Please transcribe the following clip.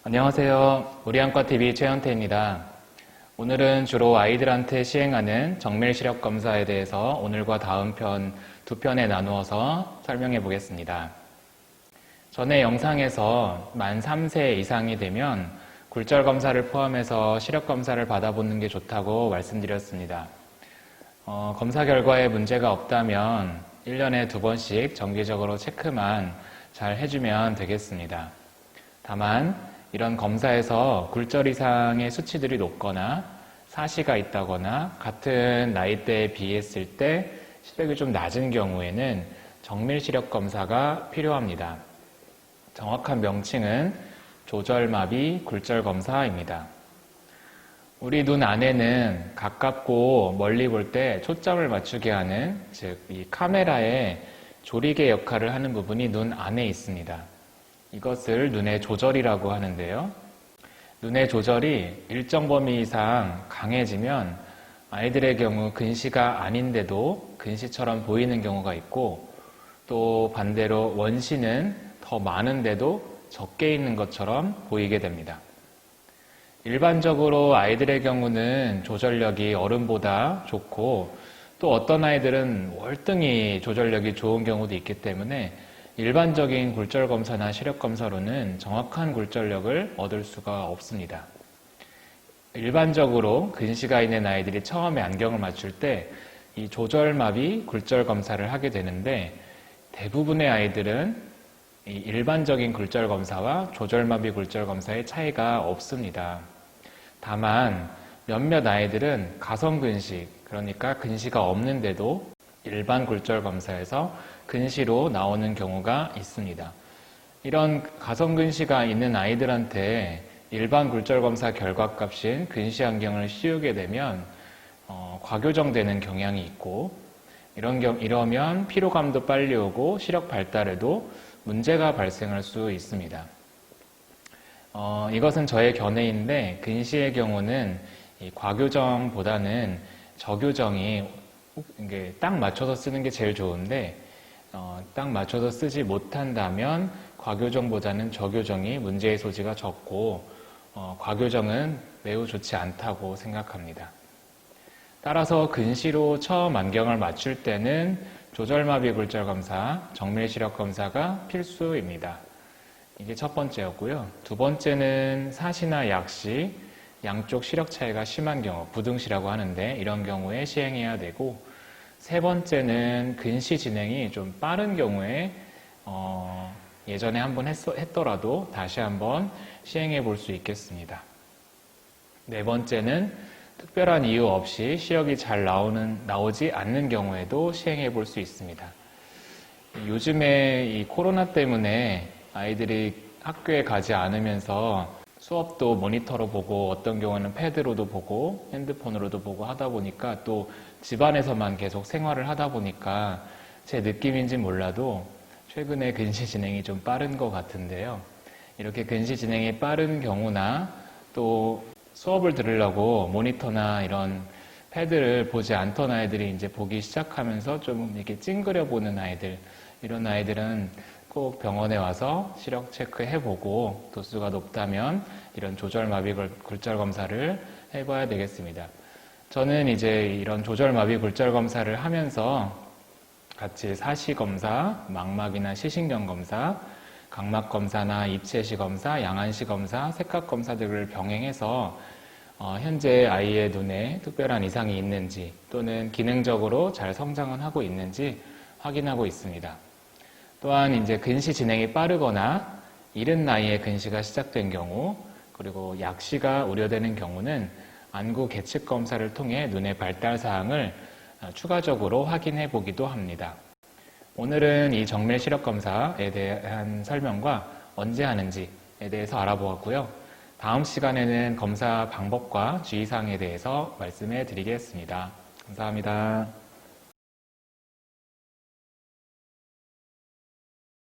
안녕하세요. 우리안과TV 최현태입니다. 오늘은 주로 아이들한테 시행하는 정밀 시력 검사에 대해서 오늘과 다음 편 두 편에 나누어서 설명해 보겠습니다. 전에 영상에서 만 3세 이상이 되면 굴절 검사를 포함해서 시력 검사를 받아보는 게 좋다고 말씀드렸습니다. 검사 결과에 문제가 없다면 1년에 2번씩 정기적으로 체크만 잘 해주면 되겠습니다. 다만 이런 검사에서 굴절 이상의 수치들이 높거나 사시가 있다거나 같은 나이대에 비했을 때 시력이 좀 낮은 경우에는 정밀 시력 검사가 필요합니다. 정확한 명칭은 조절마비 굴절 검사입니다. 우리 눈 안에는 가깝고 멀리 볼 때 초점을 맞추게 하는, 즉 이 카메라의 조리개 역할을 하는 부분이 눈 안에 있습니다. 이것을 눈의 조절이라고 하는데요. 눈의 조절이 일정 범위 이상 강해지면 아이들의 경우 근시가 아닌데도 근시처럼 보이는 경우가 있고, 또 반대로 원시는 더 많은데도 적게 있는 것처럼 보이게 됩니다. 일반적으로 아이들의 경우는 조절력이 어른보다 좋고, 또 어떤 아이들은 월등히 조절력이 좋은 경우도 있기 때문에 일반적인 굴절 검사나 시력 검사로는 정확한 굴절력을 얻을 수가 없습니다. 일반적으로 근시가 있는 아이들이 처음에 안경을 맞출 때 이 조절마비 굴절 검사를 하게 되는데, 대부분의 아이들은 이 일반적인 굴절 검사와 조절마비 굴절 검사의 차이가 없습니다. 다만 몇몇 아이들은 가성근시, 그러니까 근시가 없는데도 일반 굴절 검사에서 근시로 나오는 경우가 있습니다. 이런 가성근시가 있는 아이들한테 일반 굴절 검사 결과값인 근시 안경을 씌우게 되면 과교정되는 경향이 있고, 이러면 피로감도 빨리 오고 시력 발달에도 문제가 발생할 수 있습니다. 이것은 저의 견해인데, 근시의 경우는 이 과교정보다는 저교정이 딱 맞춰서 쓰는 게 제일 좋은데, 딱 맞춰서 쓰지 못한다면 과교정보다는 저교정이 문제의 소지가 적고, 과교정은 매우 좋지 않다고 생각합니다. 따라서 근시로 처음 안경을 맞출 때는 조절마비 굴절 검사, 정밀 시력 검사가 필수입니다. 이게 첫 번째였고요. 두 번째는 사시나 약시, 양쪽 시력 차이가 심한 경우, 부등시라고 하는데 이런 경우에 시행해야 되고, 세 번째는 근시 진행이 좀 빠른 경우에 예전에 한번 했더라도 다시 한번 시행해 볼 수 있겠습니다. 네 번째는 특별한 이유 없이 시력이 잘 나오지 않는 경우에도 시행해 볼 수 있습니다. 요즘에 이 코로나 때문에 아이들이 학교에 가지 않으면서 수업도 모니터로 보고, 어떤 경우는 패드로도 보고 핸드폰으로도 보고 하다 보니까, 또 집안에서만 계속 생활을 하다 보니까 제 느낌인지 몰라도 최근에 근시 진행이 좀 빠른 것 같은데요. 이렇게 근시 진행이 빠른 경우나, 또 수업을 들으려고 모니터나 이런 패드를 보지 않던 아이들이 이제 보기 시작하면서 좀 이렇게 찡그려 보는 아이들, 이런 아이들은 꼭 병원에 와서 시력 체크해보고, 도수가 높다면 이런 조절마비 굴절 검사를 해봐야 되겠습니다. 저는 이제 이런 조절마비 굴절 검사를 하면서 같이 사시 검사, 망막이나 시신경 검사, 각막 검사나 입체시 검사, 양안시 검사, 색각 검사 등을 병행해서 현재 아이의 눈에 특별한 이상이 있는지, 또는 기능적으로 잘 성장은 하고 있는지 확인하고 있습니다. 또한 이제 근시 진행이 빠르거나 이른 나이에 근시가 시작된 경우, 그리고 약시가 우려되는 경우는 안구 계측 검사를 통해 눈의 발달 사항을 추가적으로 확인해 보기도 합니다. 오늘은 이 정밀 시력 검사에 대한 설명과 언제 하는지에 대해서 알아보았고요. 다음 시간에는 검사 방법과 주의사항에 대해서 말씀해 드리겠습니다. 감사합니다.